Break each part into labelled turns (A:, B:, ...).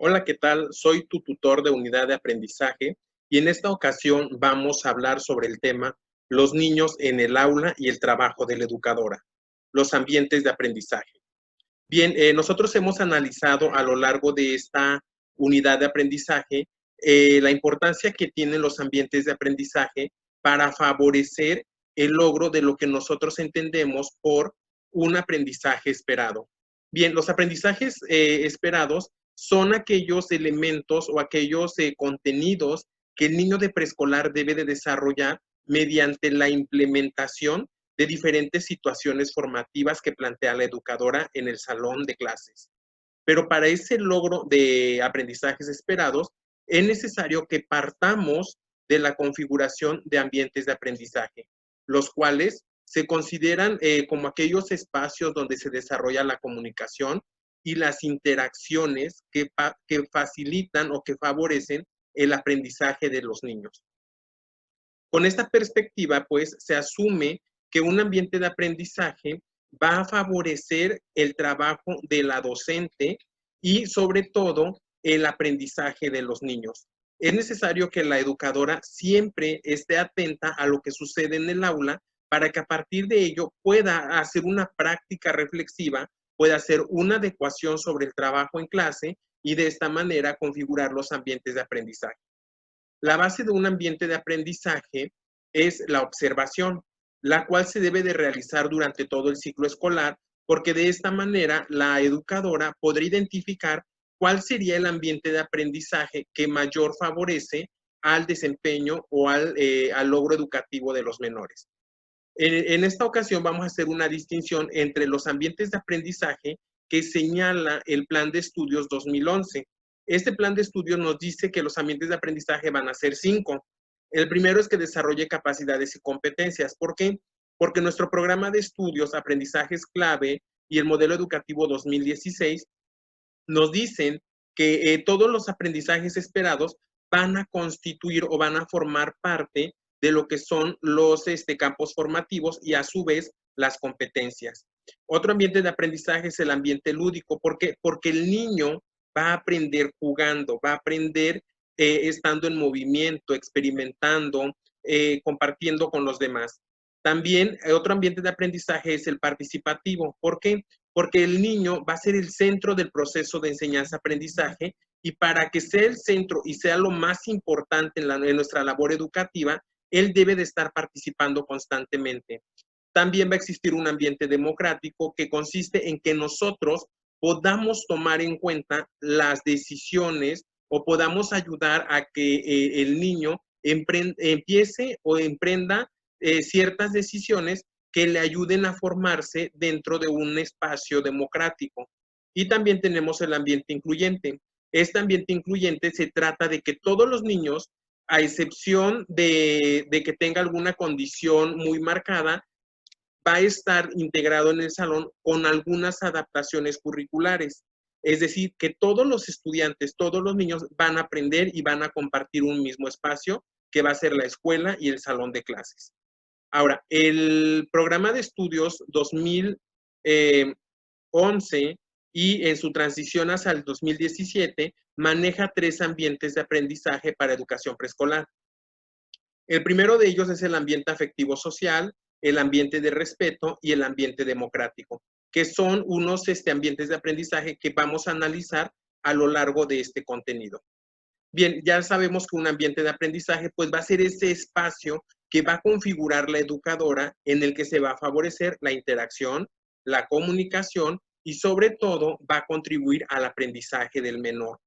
A: Hola, ¿qué tal? Soy tu tutor de unidad de aprendizaje y en esta ocasión vamos a hablar sobre el tema los niños en el aula y el trabajo de la educadora, los ambientes de aprendizaje. Bien, nosotros hemos analizado a lo largo de esta unidad de aprendizaje la importancia que tienen los ambientes de aprendizaje para favorecer el logro de lo que nosotros entendemos por un aprendizaje esperado. Bien, los aprendizajes esperados son aquellos elementos o aquellos contenidos que el niño de preescolar debe de desarrollar mediante la implementación de diferentes situaciones formativas que plantea la educadora en el salón de clases. Pero para ese logro de aprendizajes esperados, es necesario que partamos de la configuración de ambientes de aprendizaje, los cuales se consideran como aquellos espacios donde se desarrolla la comunicación y las interacciones que facilitan o que favorecen el aprendizaje de los niños. Con esta perspectiva, pues, se asume que un ambiente de aprendizaje va a favorecer el trabajo de la docente y, sobre todo, el aprendizaje de los niños. Es necesario que la educadora siempre esté atenta a lo que sucede en el aula para que a partir de ello pueda hacer una práctica reflexiva, pueda hacer una adecuación sobre el trabajo en clase y de esta manera configurar los ambientes de aprendizaje. La base de un ambiente de aprendizaje es la observación, la cual se debe de realizar durante todo el ciclo escolar, porque de esta manera la educadora podrá identificar cuál sería el ambiente de aprendizaje que mayor favorece al desempeño o al logro educativo de los menores. En esta ocasión vamos a hacer una distinción entre los ambientes de aprendizaje que señala el Plan de Estudios 2011. Este plan de estudios nos dice que los ambientes de aprendizaje van a ser 5. El primero es que desarrolle capacidades y competencias. ¿Por qué? Porque nuestro programa de estudios, Aprendizajes Clave y el Modelo Educativo 2016 nos dicen que todos los aprendizajes esperados van a constituir o van a formar parte de lo que son los campos formativos y a su vez las competencias. Otro ambiente de aprendizaje es el ambiente lúdico. ¿Por qué? Porque el niño va a aprender jugando, va a aprender estando en movimiento, experimentando, compartiendo con los demás. También otro ambiente de aprendizaje es el participativo. ¿Por qué? Porque el niño va a ser el centro del proceso de enseñanza-aprendizaje y para que sea el centro y sea lo más importante en nuestra labor educativa, él debe de estar participando constantemente. También va a existir un ambiente democrático que consiste en que nosotros podamos tomar en cuenta las decisiones o podamos ayudar a que el niño empiece o emprenda ciertas decisiones que le ayuden a formarse dentro de un espacio democrático. Y también tenemos el ambiente incluyente. Este ambiente incluyente se trata de que todos los niños, a excepción de que tenga alguna condición muy marcada, va a estar integrado en el salón con algunas adaptaciones curriculares. Es decir, que todos los estudiantes, todos los niños van a aprender y van a compartir un mismo espacio que va a ser la escuela y el salón de clases. Ahora, el programa de estudios 2011 y en su transición hacia el 2017 maneja 3 ambientes de aprendizaje para educación preescolar. El primero de ellos es el ambiente afectivo social, el ambiente de respeto y el ambiente democrático, que son unos ambientes de aprendizaje que vamos a analizar a lo largo de este contenido. Bien, ya sabemos que un ambiente de aprendizaje pues va a ser ese espacio que va a configurar la educadora en el que se va a favorecer la interacción, la comunicación y sobre todo va a contribuir al aprendizaje del menor.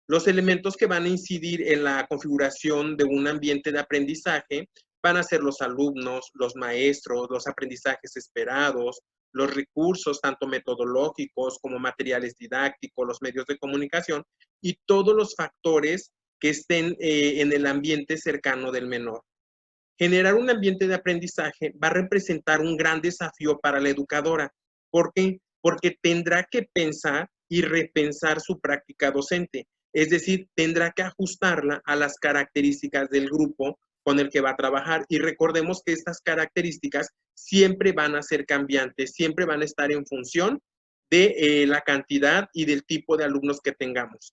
A: Los elementos que van a incidir en la configuración de un ambiente de aprendizaje van a ser los alumnos, los maestros, los aprendizajes esperados, los recursos tanto metodológicos como materiales didácticos, los medios de comunicación y todos los factores que estén en el ambiente cercano del menor. Generar un ambiente de aprendizaje va a representar un gran desafío para la educadora. ¿Por qué? Porque tendrá que pensar y repensar su práctica docente. Es decir, tendrá que ajustarla a las características del grupo con el que va a trabajar. Y recordemos que estas características siempre van a ser cambiantes, siempre van a estar en función de la cantidad y del tipo de alumnos que tengamos.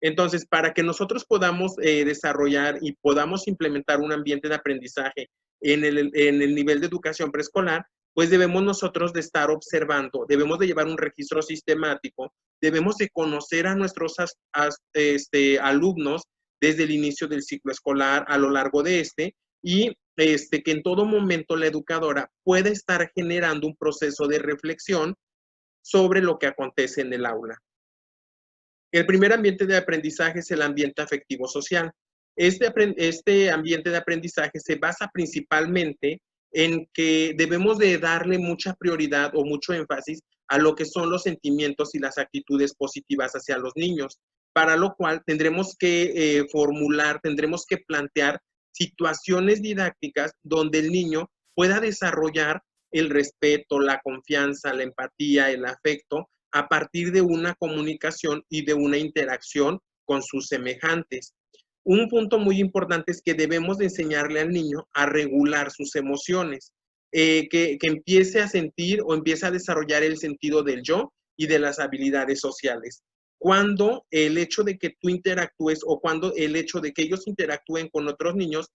A: Entonces, para que nosotros podamos desarrollar y podamos implementar un ambiente de aprendizaje en el nivel de educación preescolar, pues debemos nosotros de estar observando, debemos de llevar un registro sistemático, debemos de conocer a nuestros alumnos desde el inicio del ciclo escolar a lo largo de y que en todo momento la educadora pueda estar generando un proceso de reflexión sobre lo que acontece en el aula. El primer ambiente de aprendizaje es el ambiente afectivo social. Este ambiente de aprendizaje se basa principalmente en que debemos de darle mucha prioridad o mucho énfasis a lo que son los sentimientos y las actitudes positivas hacia los niños, para lo cual tendremos que formular, tendremos que plantear situaciones didácticas donde el niño pueda desarrollar el respeto, la confianza, la empatía, el afecto, a partir de una comunicación y de una interacción con sus semejantes. Un punto muy importante es que debemos de enseñarle al niño a regular sus emociones, que empiece a sentir o empiece a desarrollar el sentido del yo y de las habilidades sociales. Cuando el hecho de que tú interactúes o cuando el hecho de que ellos interactúen con otros niños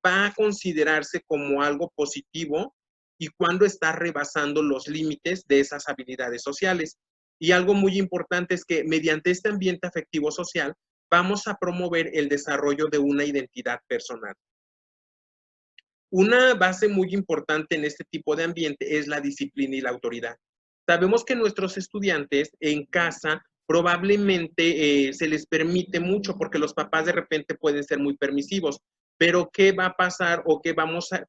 A: va a considerarse como algo positivo y cuando está rebasando los límites de esas habilidades sociales. Y algo muy importante es que mediante este ambiente afectivo social vamos a promover el desarrollo de una identidad personal. Una base muy importante en este tipo de ambiente es la disciplina y la autoridad. Sabemos que nuestros estudiantes en casa probablemente se les permite mucho porque los papás de repente pueden ser muy permisivos, pero ¿qué va a pasar o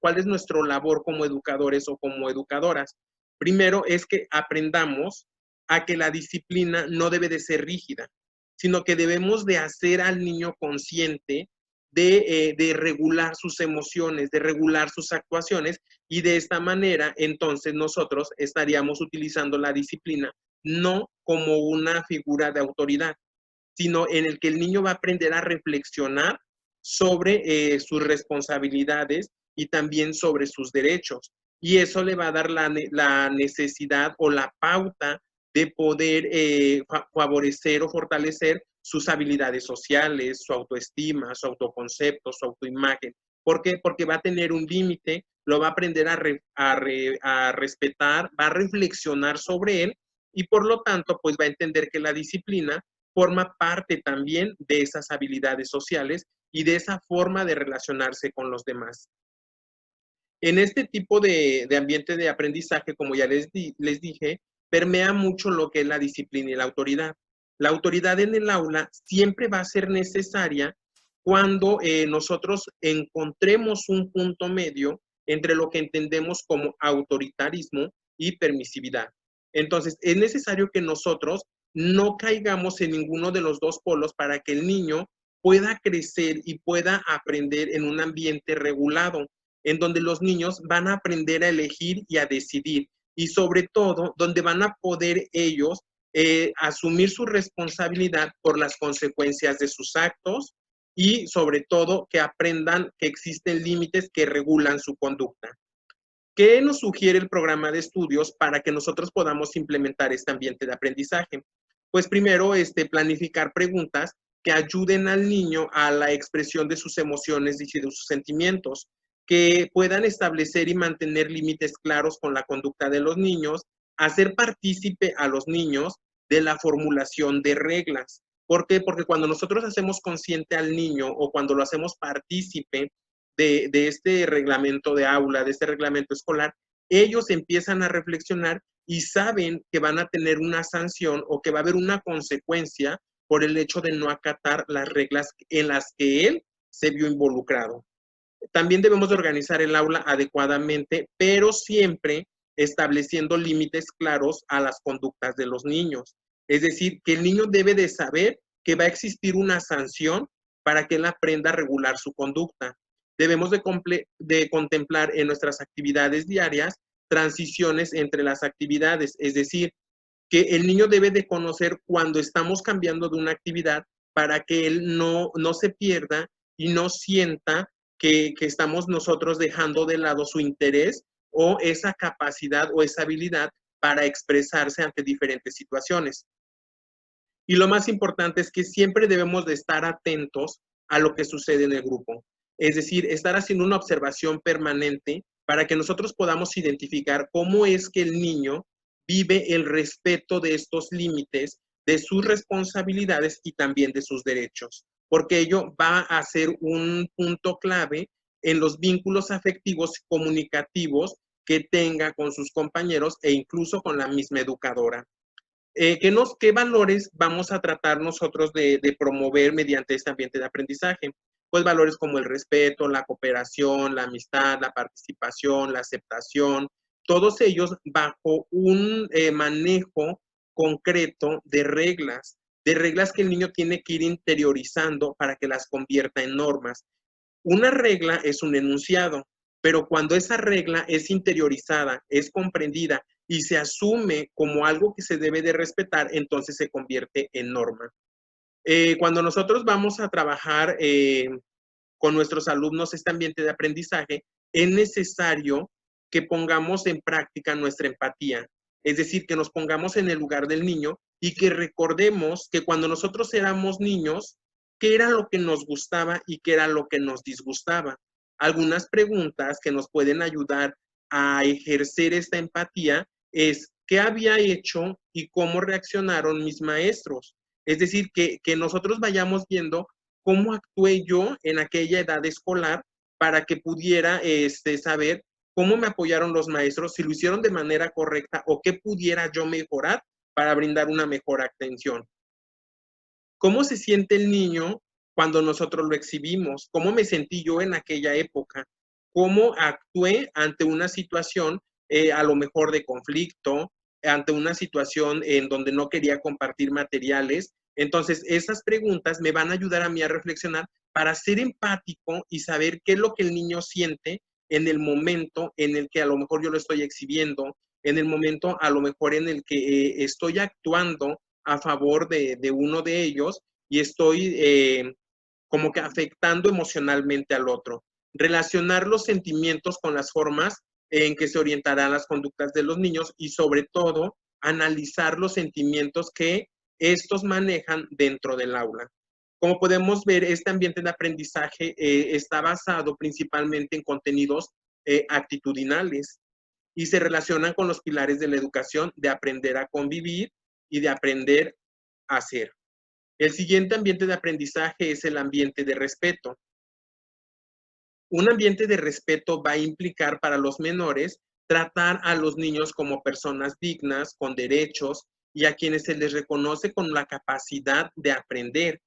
A: cuál es nuestra labor como educadores o como educadoras? Primero es que aprendamos a que la disciplina no debe de ser rígida, sino que debemos de hacer al niño consciente de regular sus emociones, de regular sus actuaciones y de esta manera entonces nosotros estaríamos utilizando la disciplina no como una figura de autoridad, sino en el que el niño va a aprender a reflexionar sobre sus responsabilidades y también sobre sus derechos. Y eso le va a dar la necesidad o la pauta de poder favorecer o fortalecer sus habilidades sociales, su autoestima, su autoconcepto, su autoimagen. ¿Por qué? Porque va a tener un límite, lo va a aprender a respetar, va a reflexionar sobre él y por lo tanto, pues va a entender que la disciplina forma parte también de esas habilidades sociales y de esa forma de relacionarse con los demás. En este tipo de ambiente de aprendizaje, como ya les dije, permea mucho lo que es la disciplina y la autoridad. La autoridad en el aula siempre va a ser necesaria cuando nosotros encontremos un punto medio entre lo que entendemos como autoritarismo y permisividad. Entonces, es necesario que nosotros no caigamos en ninguno de los dos polos para que el niño pueda crecer y pueda aprender en un ambiente regulado en donde los niños van a aprender a elegir y a decidir y sobre todo donde van a poder ellos asumir su responsabilidad por las consecuencias de sus actos y sobre todo que aprendan que existen límites que regulan su conducta. ¿Qué nos sugiere el programa de estudios para que nosotros podamos implementar este ambiente de aprendizaje? Pues primero, planificar preguntas que ayuden al niño a la expresión de sus emociones y de sus sentimientos, que puedan establecer y mantener límites claros con la conducta de los niños, hacer partícipe a los niños de la formulación de reglas. ¿Por qué? Porque cuando nosotros hacemos consciente al niño o cuando lo hacemos partícipe de este reglamento de aula, de este reglamento escolar, ellos empiezan a reflexionar y saben que van a tener una sanción o que va a haber una consecuencia por el hecho de no acatar las reglas en las que él se vio involucrado. También debemos de organizar el aula adecuadamente, pero siempre estableciendo límites claros a las conductas de los niños. Es decir, que el niño debe de saber que va a existir una sanción para que él aprenda a regular su conducta. Debemos de contemplar en nuestras actividades diarias transiciones entre las actividades, es decir, que el niño debe de conocer cuando estamos cambiando de una actividad para que él no se pierda y no sienta que estamos nosotros dejando de lado su interés o esa capacidad o esa habilidad para expresarse ante diferentes situaciones. Y lo más importante es que siempre debemos de estar atentos a lo que sucede en el grupo. Es decir, estar haciendo una observación permanente para que nosotros podamos identificar cómo es que el niño vive el respeto de estos límites, de sus responsabilidades y también de sus derechos, porque ello va a ser un punto clave en los vínculos afectivos comunicativos que tenga con sus compañeros e incluso con la misma educadora. ¿Qué valores vamos a tratar nosotros de promover mediante este ambiente de aprendizaje? Pues valores como el respeto, la cooperación, la amistad, la participación, la aceptación, todos ellos bajo un manejo concreto de reglas que el niño tiene que ir interiorizando para que las convierta en normas. Una regla es un enunciado, pero cuando esa regla es interiorizada, es comprendida y se asume como algo que se debe de respetar, entonces se convierte en norma. Cuando nosotros vamos a trabajar con nuestros alumnos este ambiente de aprendizaje, es necesario que pongamos en práctica nuestra empatía, es decir, que nos pongamos en el lugar del niño y que recordemos que cuando nosotros éramos niños, qué era lo que nos gustaba y qué era lo que nos disgustaba. Algunas preguntas que nos pueden ayudar a ejercer esta empatía es qué había hecho y cómo reaccionaron mis maestros. Es decir, que nosotros vayamos viendo cómo actué yo en aquella edad escolar para que pudiera saber cómo me apoyaron los maestros, si lo hicieron de manera correcta o qué pudiera yo mejorar para brindar una mejor atención. ¿Cómo se siente el niño cuando nosotros lo exhibimos? ¿Cómo me sentí yo en aquella época? ¿Cómo actué ante una situación a lo mejor de conflicto, ante una situación en donde no quería compartir materiales? Entonces, esas preguntas me van a ayudar a mí a reflexionar para ser empático y saber qué es lo que el niño siente en el momento en el que a lo mejor yo lo estoy exhibiendo, en el momento a lo mejor en el que estoy actuando a favor de uno de ellos y estoy como que afectando emocionalmente al otro. Relacionar los sentimientos con las formas en que se orientarán las conductas de los niños y sobre todo analizar los sentimientos que estos manejan dentro del aula. Como podemos ver, este ambiente de aprendizaje está basado principalmente en contenidos actitudinales y se relacionan con los pilares de la educación de aprender a convivir y de aprender a hacer. El siguiente ambiente de aprendizaje es el ambiente de respeto. Un ambiente de respeto va a implicar para los menores tratar a los niños como personas dignas, con derechos y a quienes se les reconoce con la capacidad de aprender,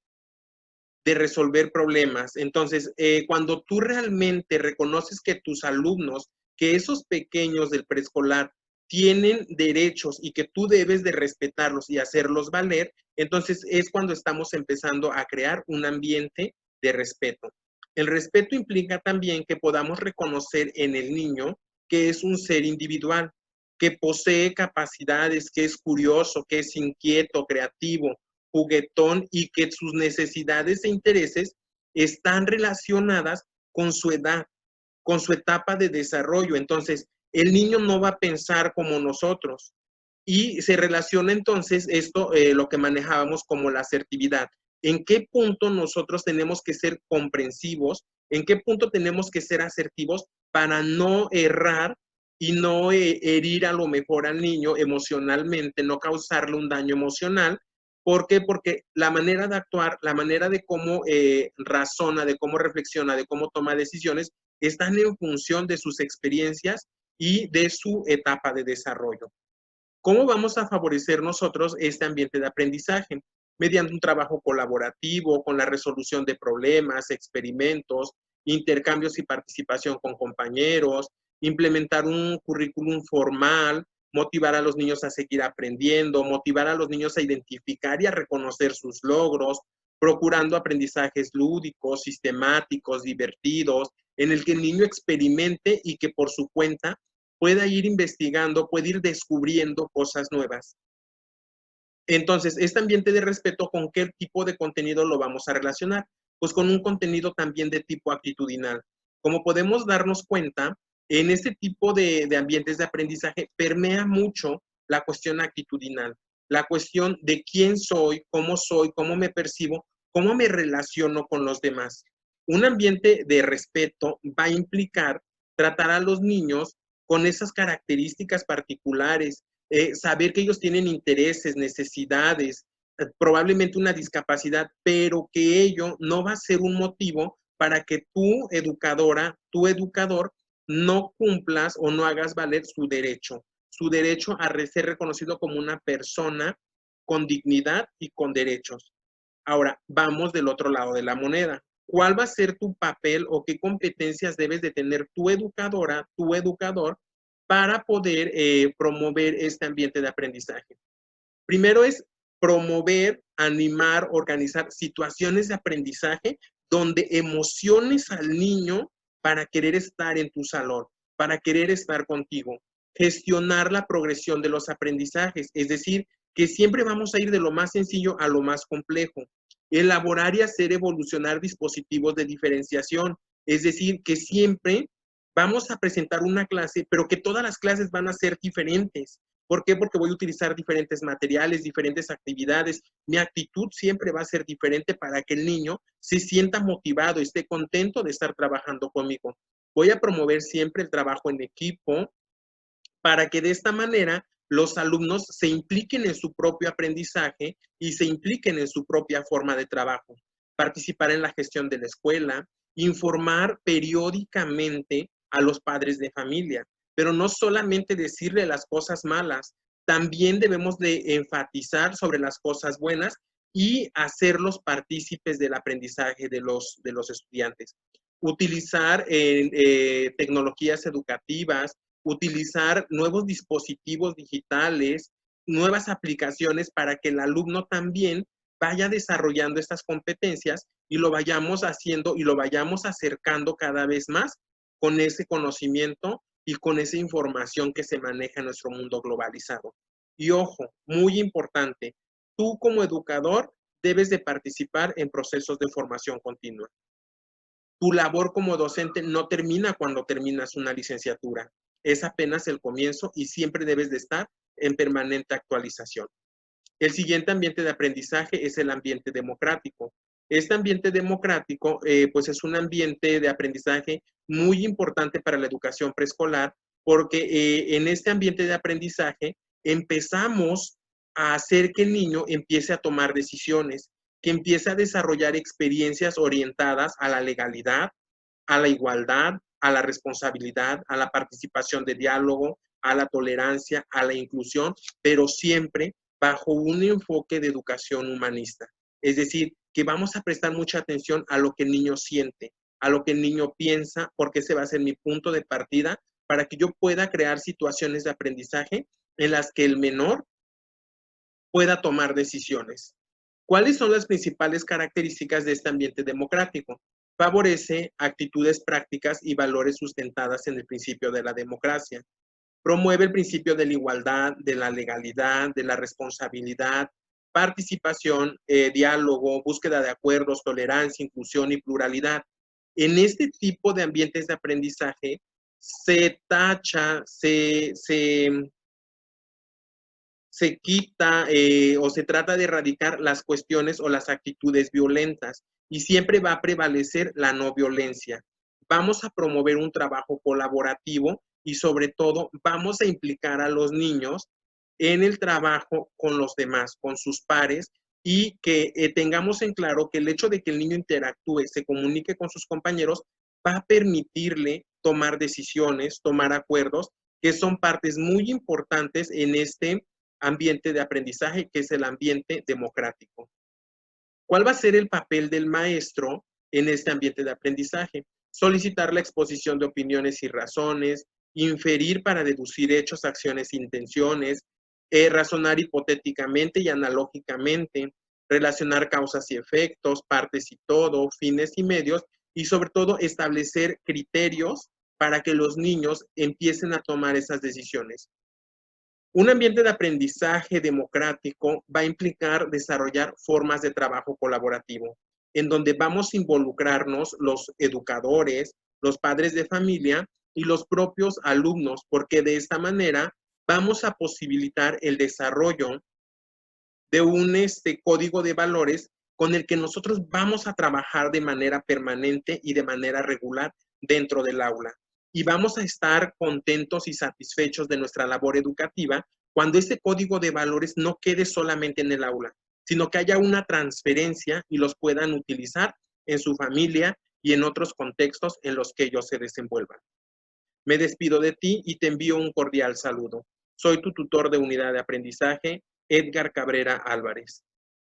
A: de resolver problemas. Entonces, cuando tú realmente reconoces que tus alumnos, que esos pequeños del preescolar tienen derechos y que tú debes de respetarlos y hacerlos valer, entonces es cuando estamos empezando a crear un ambiente de respeto. El respeto implica también que podamos reconocer en el niño que es un ser individual, que posee capacidades, que es curioso, que es inquieto, creativo, juguetón y que sus necesidades e intereses están relacionadas con su edad, con su etapa de desarrollo. Entonces, el niño no va a pensar como nosotros y se relaciona entonces esto, lo que manejábamos como la asertividad. ¿En qué punto nosotros tenemos que ser comprensivos? ¿En qué punto tenemos que ser asertivos para no errar y no herir a lo mejor al niño emocionalmente, no causarle un daño emocional? ¿Por qué? Porque la manera de actuar, la manera de cómo razona, de cómo reflexiona, de cómo toma decisiones, están en función de sus experiencias y de su etapa de desarrollo. ¿Cómo vamos a favorecer nosotros este ambiente de aprendizaje? Mediante un trabajo colaborativo, con la resolución de problemas, experimentos, intercambios y participación con compañeros, implementar un currículum formal, motivar a los niños a seguir aprendiendo, motivar a los niños a identificar y a reconocer sus logros, procurando aprendizajes lúdicos, sistemáticos, divertidos, en el que el niño experimente y que por su cuenta pueda ir investigando, puede ir descubriendo cosas nuevas. Entonces, este ambiente de respeto, ¿con qué tipo de contenido lo vamos a relacionar? Pues con un contenido también de tipo actitudinal. Como podemos darnos cuenta, en este tipo de ambientes de aprendizaje permea mucho la cuestión actitudinal. la cuestión de quién soy, cómo me percibo, cómo me relaciono con los demás. Un ambiente de respeto va a implicar tratar a los niños con esas características particulares, saber que ellos tienen intereses, necesidades, probablemente una discapacidad, pero que ello no va a ser un motivo para que tú, educadora, tu educador, no cumplas o no hagas valer su derecho a ser reconocido como una persona con dignidad y con derechos. Ahora, vamos del otro lado de la moneda. ¿Cuál va a ser tu papel o qué competencias debes de tener tu educadora, tu educador, para poder promover este ambiente de aprendizaje? Primero es promover, animar, organizar situaciones de aprendizaje donde emociones al niño para querer estar en tu salón, para querer estar contigo. Gestionar la progresión de los aprendizajes, es decir, que siempre vamos a ir de lo más sencillo a lo más complejo. Elaborar y hacer evolucionar dispositivos de diferenciación, es decir, que siempre vamos a presentar una clase, pero que todas las clases van a ser diferentes. ¿Por qué? Porque voy a utilizar diferentes materiales, diferentes actividades. Mi actitud siempre va a ser diferente para que el niño se sienta motivado, esté contento de estar trabajando conmigo. Voy a promover siempre el trabajo en equipo para que de esta manera los alumnos se impliquen en su propio aprendizaje y se impliquen en su propia forma de trabajo. Participar en la gestión de la escuela, informar periódicamente a los padres de familia, pero no solamente decirle las cosas malas, también debemos de enfatizar sobre las cosas buenas y hacerlos partícipes del aprendizaje de los estudiantes. Utilizar tecnologías educativas, utilizar nuevos dispositivos digitales, nuevas aplicaciones para que el alumno también vaya desarrollando estas competencias y lo vayamos haciendo y lo vayamos acercando cada vez más con ese conocimiento y con esa información que se maneja en nuestro mundo globalizado. Y ojo, muy importante, tú como educador debes de participar en procesos de formación continua. Tu labor como docente no termina cuando terminas una licenciatura. Es apenas el comienzo y siempre debes de estar en permanente actualización. El siguiente ambiente de aprendizaje es el ambiente democrático. Este ambiente democrático, pues es un ambiente de aprendizaje muy importante para la educación preescolar, porque en este ambiente de aprendizaje empezamos a hacer que el niño empiece a tomar decisiones, que empiece a desarrollar experiencias orientadas a la legalidad, a la igualdad, a la responsabilidad, a la participación de diálogo, a la tolerancia, a la inclusión, pero siempre bajo un enfoque de educación humanista. Es decir, que vamos a prestar mucha atención a lo que el niño siente, a lo que el niño piensa, porque ese va a ser mi punto de partida para que yo pueda crear situaciones de aprendizaje en las que el menor pueda tomar decisiones. ¿Cuáles son las principales características de este ambiente democrático? Favorece actitudes prácticas y valores sustentadas en el principio de la democracia. Promueve el principio de la igualdad, de la legalidad, de la responsabilidad, participación, diálogo, búsqueda de acuerdos, tolerancia, inclusión y pluralidad. En este tipo de ambientes de aprendizaje se tacha, se quita o se trata de erradicar las cuestiones o las actitudes violentas y siempre va a prevalecer la no violencia. Vamos a promover un trabajo colaborativo y sobre todo vamos a implicar a los niños en el trabajo con los demás, con sus pares y que tengamos en claro que el hecho de que el niño interactúe, se comunique con sus compañeros, va a permitirle tomar decisiones, tomar acuerdos, que son partes muy importantes en este ambiente de aprendizaje, que es el ambiente democrático. ¿Cuál va a ser el papel del maestro en este ambiente de aprendizaje? Solicitar la exposición de opiniones y razones, inferir para deducir hechos, acciones e intenciones, razonar hipotéticamente y analógicamente, relacionar causas y efectos, partes y todo, fines y medios, y sobre todo establecer criterios para que los niños empiecen a tomar esas decisiones. Un ambiente de aprendizaje democrático va a implicar desarrollar formas de trabajo colaborativo, en donde vamos a involucrarnos los educadores, los padres de familia y los propios alumnos, porque de esta manera vamos a posibilitar el desarrollo de un código de valores con el que nosotros vamos a trabajar de manera permanente y de manera regular dentro del aula. Y vamos a estar contentos y satisfechos de nuestra labor educativa cuando ese código de valores no quede solamente en el aula, sino que haya una transferencia y los puedan utilizar en su familia y en otros contextos en los que ellos se desenvuelvan. Me despido de ti y te envío un cordial saludo. Soy tu tutor de unidad de aprendizaje, Edgar Cabrera Álvarez.